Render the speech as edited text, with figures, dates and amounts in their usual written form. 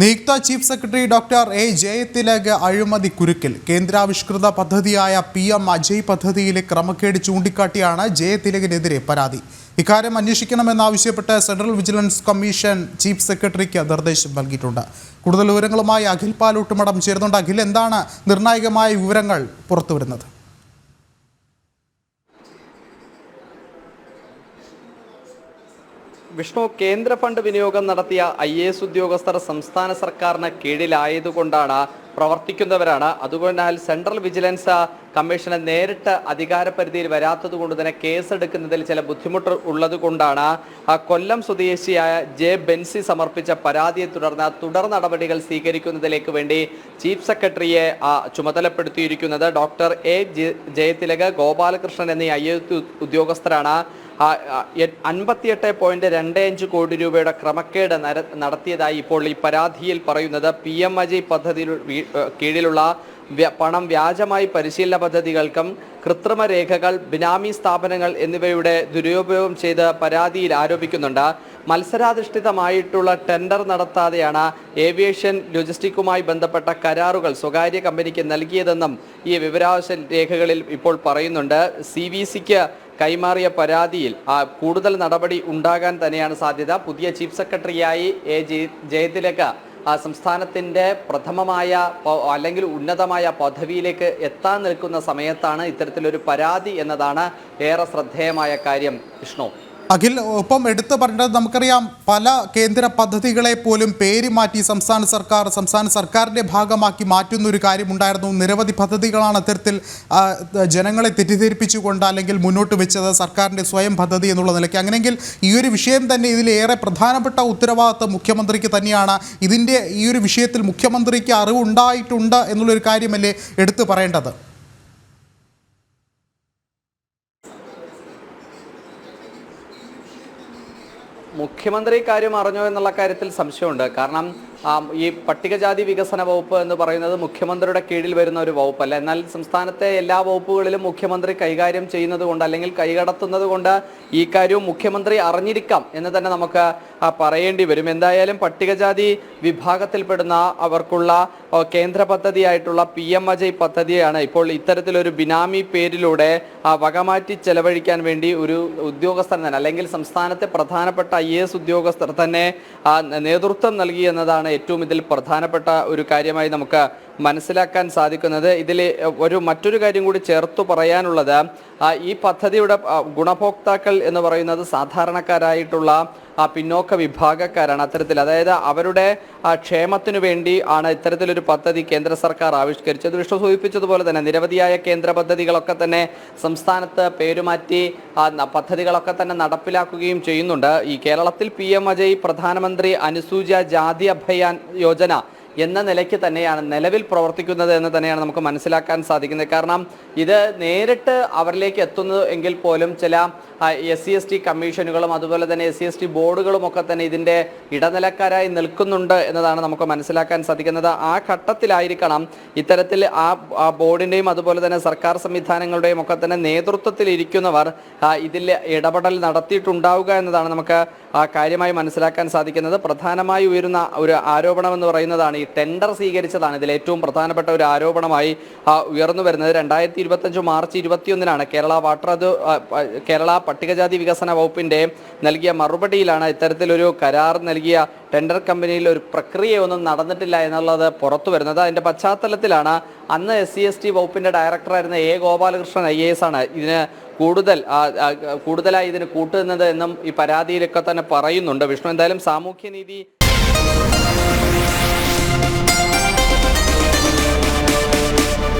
നിയുക്ത chief secretary doctor A Jayathilak അഴിമതി കുരുക്കിൽ കേന്ദ്രാവിഷ്കൃത പദ്ധതിയായ PM അജയ് പദ്ധതിയിലെ ക്രമക്കേട് ചൂണ്ടിക്കാട്ടിയാണ് ജയതിലകിനെതിരെ പരാതി. ഇക്കാര്യം അന്വേഷിക്കണമെന്നാവശ്യപ്പെട്ട് സെൻട്രൽ വിജിലൻസ് കമ്മീഷൻ ചീഫ് സെക്രട്ടറിക്ക് നിർദ്ദേശം നൽകിയിട്ടുണ്ട്. കൂടുതൽ വിവരങ്ങളുമായി അഖിൽ പാലൂട്ടുമടം ചേരുന്നുണ്ട്. അഖിൽ, എന്താണ് നിർണായകമായ വിവരങ്ങൾ പുറത്തുവരുന്നത്? വിഷ്ണു, കേന്ദ്ര ഫണ്ട് വിനിയോഗം നടത്തിയ IAS ഉദ്യോഗസ്ഥർ സംസ്ഥാന സർക്കാരിന് കീഴിലായതുകൊണ്ടാണ് പ്രവർത്തിക്കുന്നവരാണ്. അതുകൊണ്ടാൽ സെൻട്രൽ വിജിലൻസ് കമ്മീഷന് നേരിട്ട് അധികാരപരിധിയിൽ വരാത്തതുകൊണ്ട് തന്നെ കേസെടുക്കുന്നതിൽ ചില ബുദ്ധിമുട്ട് ഉള്ളതുകൊണ്ടാണ് കൊല്ലം സ്വദേശിയായ ജെ ബെൻസി സമർപ്പിച്ച പരാതിയെ തുടർന്ന് തുടർ നടപടികൾ സ്വീകരിക്കുന്നതിലേക്ക് വേണ്ടി ചീഫ് സെക്രട്ടറിയെ ചുമതലപ്പെടുത്തിയിരിക്കുന്നത്. ഡോക്ടർ എ ജയതിലക്, ഗോപാലകൃഷ്ണൻ എന്നീ IAS ഉദ്യോഗസ്ഥരാണ് 58.25 കോടി രൂപയുടെ ക്രമക്കേട് നടത്തിയതായി ഇപ്പോൾ ഈ പരാതിയിൽ പറയുന്നത്. PM അജയ് പദ്ധതിയിൽ കീഴിലുള്ള പണം വ്യാജമായി പരിശീലന പദ്ധതികൾക്കും കൃത്രിമ രേഖകൾ, ബിനാമി സ്ഥാപനങ്ങൾ എന്നിവയുടെ ദുരുപയോഗം ചെയ്ത് പരാതിയിൽ ആരോപിക്കുന്നുണ്ട്. മത്സരാധിഷ്ഠിതമായിട്ടുള്ള ടെൻഡർ നടത്താതെയാണ് ഏവിയേഷൻ ലോജിസ്റ്റിക്കുമായി ബന്ധപ്പെട്ട കരാറുകൾ സ്വകാര്യ കമ്പനിക്ക് നൽകിയതെന്നും ഈ വിവരാവകാശ രേഖകളിൽ ഇപ്പോൾ പറയുന്നുണ്ട്. CVCക്ക് കൈമാറിയ പരാതിയിൽ കൂടുതൽ നടപടി ഉണ്ടാകാൻ തന്നെയാണ് സാധ്യത. പുതിയ ചീഫ് സെക്രട്ടറിയായി ജയതിലക് സംസ്ഥാനത്തിൻ്റെ പ്രഥമമായ അല്ലെങ്കിൽ ഉന്നതമായ പദവിയിലേക്ക് എത്താൻ നിൽക്കുന്ന സമയത്താണ് ഇത്തരത്തിലൊരു പരാതി എന്നതാണ് ഏറെ ശ്രദ്ധേയമായ കാര്യം. വിഷ്ണു, അഖിൽ, ഒപ്പം എടുത്തു പറഞ്ഞത് നമുക്കറിയാം, പല കേന്ദ്ര പദ്ധതികളെ പോലും പേര് മാറ്റി സംസ്ഥാന സർക്കാരിൻ്റെ ഭാഗമാക്കി മാറ്റുന്ന ഒരു കാര്യമുണ്ടായിരുന്നു. നിരവധി പദ്ധതികളാണ് അത്തരത്തിൽ ജനങ്ങളെ തെറ്റിദ്ധരിപ്പിച്ചുകൊണ്ട് അല്ലെങ്കിൽ മുന്നോട്ട് വെച്ചത്, സർക്കാരിൻ്റെ സ്വയം പദ്ധതി എന്നുള്ള നിലയ്ക്ക്. അങ്ങനെയെങ്കിൽ ഈ ഒരു വിഷയം തന്നെ ഇതിലേറെ പ്രധാനപ്പെട്ട ഉത്തരവാദിത്വം മുഖ്യമന്ത്രിക്ക് തന്നെയാണ്. ഈ ഒരു വിഷയത്തിൽ മുഖ്യമന്ത്രിക്ക് അറിവുണ്ടായിട്ടുണ്ട് എന്നുള്ളൊരു കാര്യമല്ലേ എടുത്തു പറയേണ്ടത്? മുഖ്യമന്ത്രി കാര്യം അറിഞ്ഞോ എന്നുള്ള കാര്യത്തിൽ സംശയമുണ്ട്. കാരണം ഈ പട്ടികജാതി വികസന വകുപ്പ് എന്ന് പറയുന്നത് മുഖ്യമന്ത്രിയുടെ കീഴിൽ വരുന്ന ഒരു വകുപ്പല്ല. എന്നാൽ സംസ്ഥാനത്തെ എല്ലാ വകുപ്പുകളിലും മുഖ്യമന്ത്രി കൈകാര്യം ചെയ്യുന്നത് കൊണ്ട് അല്ലെങ്കിൽ കൈകടത്തുന്നത് കൊണ്ട് ഈ കാര്യവും മുഖ്യമന്ത്രി അറിഞ്ഞിരിക്കാം എന്ന് തന്നെ നമുക്ക് പറയേണ്ടി വരും. എന്തായാലും പട്ടികജാതി വിഭാഗത്തിൽപ്പെടുന്ന അവർക്കുള്ള കേന്ദ്ര പദ്ധതിയായിട്ടുള്ള PM അജയ് പദ്ധതിയാണ് ഇപ്പോൾ ഇത്തരത്തിലൊരു ബിനാമി പേരിലൂടെ വകമാറ്റി ചെലവഴിക്കാൻ വേണ്ടി ഒരു ഉദ്യോഗസ്ഥൻ തന്നെ അല്ലെങ്കിൽ സംസ്ഥാനത്തെ പ്രധാനപ്പെട്ട IAS ഉദ്യോഗസ്ഥർ തന്നെ നേതൃത്വം നൽകി എന്നതാണ് ഏറ്റവും ഇതിൽ പ്രധാനപ്പെട്ട ഒരു കാര്യമായി നമുക്ക് മനസ്സിലാക്കാൻ സാധിക്കുന്നത്. ഇതിൽ മറ്റൊരു കാര്യം കൂടി ചേർത്തു പറയാനുള്ളത്, ഈ പദ്ധതിയുടെ ഗുണഭോക്താക്കൾ എന്ന് പറയുന്നത് സാധാരണക്കാരായിട്ടുള്ള പിന്നോക്ക വിഭാഗക്കാരാണ്. അതായത് അവരുടെ ക്ഷേമത്തിനു വേണ്ടി ആണ് ഇത്തരത്തിലൊരു പദ്ധതി കേന്ദ്ര സർക്കാർ ആവിഷ്കരിച്ചത്. വിഷ്ണു സൂചിപ്പിച്ചതുപോലെ തന്നെ നിരവധിയായ കേന്ദ്ര പദ്ധതികളൊക്കെ തന്നെ സംസ്ഥാനത്ത് പേരുമാറ്റി പദ്ധതികളൊക്കെ തന്നെ നടപ്പിലാക്കുകയും ചെയ്യുന്നുണ്ട്. ഈ കേരളത്തിൽ PM അജയ് പ്രധാനമന്ത്രി അനുസൂചിത ജാതി അഭയാൻ യോജന എന്ന നിലയ്ക്ക് തന്നെയാണ് നിലവിൽ പ്രവർത്തിക്കുന്നത് എന്ന് തന്നെയാണ് നമുക്ക് മനസ്സിലാക്കാൻ സാധിക്കുന്നത്. കാരണം ഇത് നേരിട്ട് അവരിലേക്ക് എത്തുന്നു എങ്കിൽ പോലും ചില SC/ST കമ്മീഷനുകളും അതുപോലെ തന്നെ SC/ST ബോർഡുകളും ഒക്കെ തന്നെ ഇതിൻ്റെ ഇടനിലക്കാരായി നിൽക്കുന്നുണ്ട് എന്നതാണ് നമുക്ക് മനസ്സിലാക്കാൻ സാധിക്കുന്നത്. ആ ഘട്ടത്തിലായിരിക്കണം ഇത്തരത്തിൽ ആ ബോർഡിൻ്റെയും അതുപോലെ തന്നെ സർക്കാർ സംവിധാനങ്ങളുടെയും ഒക്കെ തന്നെ നേതൃത്വത്തിലിരിക്കുന്നവർ ഇതിൽ ഇടപെടൽ നടത്തിയിട്ടുണ്ടാവുക എന്നതാണ് നമുക്ക് കാര്യമായി മനസ്സിലാക്കാൻ സാധിക്കുന്നത്. പ്രധാനമായി ഉയരുന്ന ഒരു ആരോപണം എന്ന് പറയുന്നതാണ് ഈ ടെൻഡർ സ്വീകരിച്ചതാണ് ഇതിൽ ഏറ്റവും പ്രധാനപ്പെട്ട ഒരു ആരോപണമായി ഉയർന്നു വരുന്നത്. 2025 മാർച്ച് 21 കേരള പട്ടികജാതി വികസന വകുപ്പിൻ്റെ നൽകിയ മറുപടിയിലാണ് ഇത്തരത്തിലൊരു കരാർ നൽകിയ ടെൻഡർ കമ്പനിയിൽ ഒരു പ്രക്രിയയൊന്നും നടന്നിട്ടില്ല എന്നുള്ളത് പുറത്തു വരുന്നത്. അതിൻ്റെ പശ്ചാത്തലത്തിലാണ് അന്ന് SC/ST വകുപ്പിൻ്റെ ഡയറക്ടറായിരുന്ന A ഗോപാലകൃഷ്ണൻ IAS ആണ് ഇതിന് കൂടുതലായി ഇതിന് കൂട്ടുന്നത് എന്നും ഈ പരാതിയിലൊക്കെ തന്നെ പറയുന്നുണ്ട്. വിഷ്ണു, എന്തായാലും സാമൂഹ്യനീതി